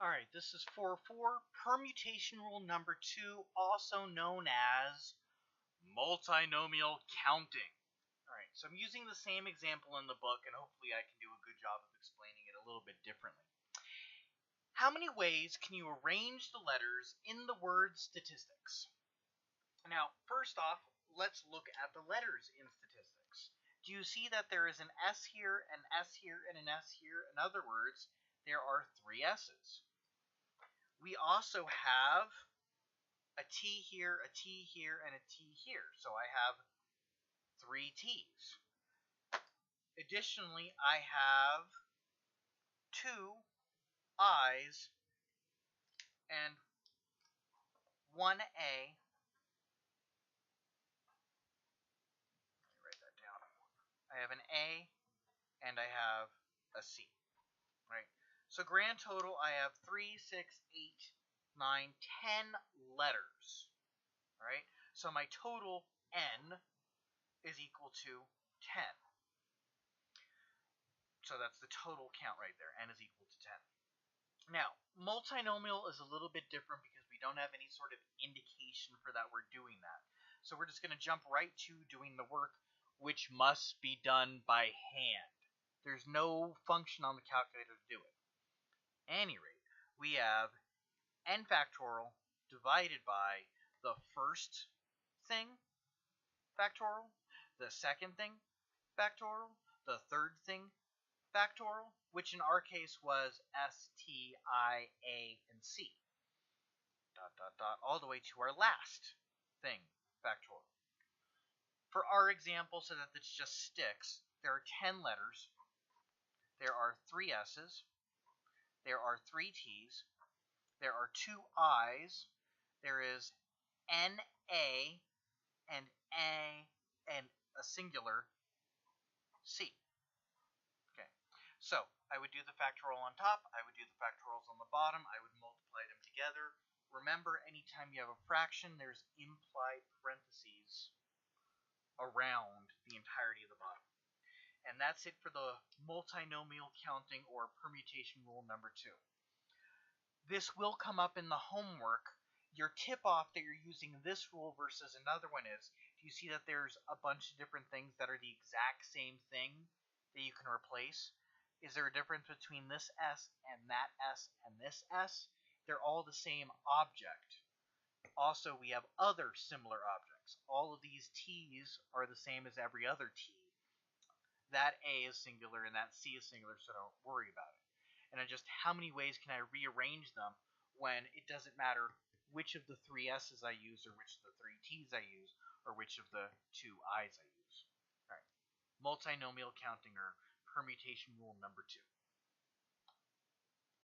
Alright, this is 4-4, permutation rule number 2, also known as multinomial counting. Alright, so I'm using the same example in the book, and hopefully I can do a good job of explaining it a little bit differently. How many ways can you arrange the letters in the word statistics? Now, first off, let's look at the letters in statistics. Do you see that there is an S here, an S here, and an S here? In other words, there are 3 S's. We also have a T here, a T here, and a T here. So I have 3 T's. Additionally, I have 2 I's and 1 A. Let me write that down. I have an A and I have a C. Right? So grand total, I have 3, 6, 8, 9, 10 letters. All right? So my total N is equal to 10. So that's the total count right there. N is equal to 10. Now, multinomial is a little bit different because we don't have any sort of indication for that we're doing that. So we're just going to jump right to doing the work, which must be done by hand. There's no function on the calculator to do it. At any rate, we have n factorial divided by the first thing factorial, the second thing factorial, the third thing factorial, which in our case was S, T, I, A, and C, all the way to our last thing factorial. For our example, so that this just sticks, there are 10 letters, there are 3 S's, there are 3 T's, there are 2 I's, there is N, A, and a singular C. Okay, so I would do the factorial on top, I would do the factorials on the bottom, I would multiply them together. Remember, anytime you have a fraction, there's implied parentheses around the entirety of the bottom. And that's it for the multinomial counting or permutation rule number 2. This will come up in the homework. Your tip-off that you're using this rule versus another one is, do you see that there's a bunch of different things that are the exact same thing that you can replace? Is there a difference between this S and that S and this S? They're all the same object. Also, we have other similar objects. All of these T's are the same as every other T. That A is singular and that C is singular, so don't worry about it. And then just how many ways can I rearrange them when it doesn't matter which of the 3 S's I use, or which of the 3 T's I use, or which of the 2 I's I use. All right. Multinomial counting, or permutation rule number 2.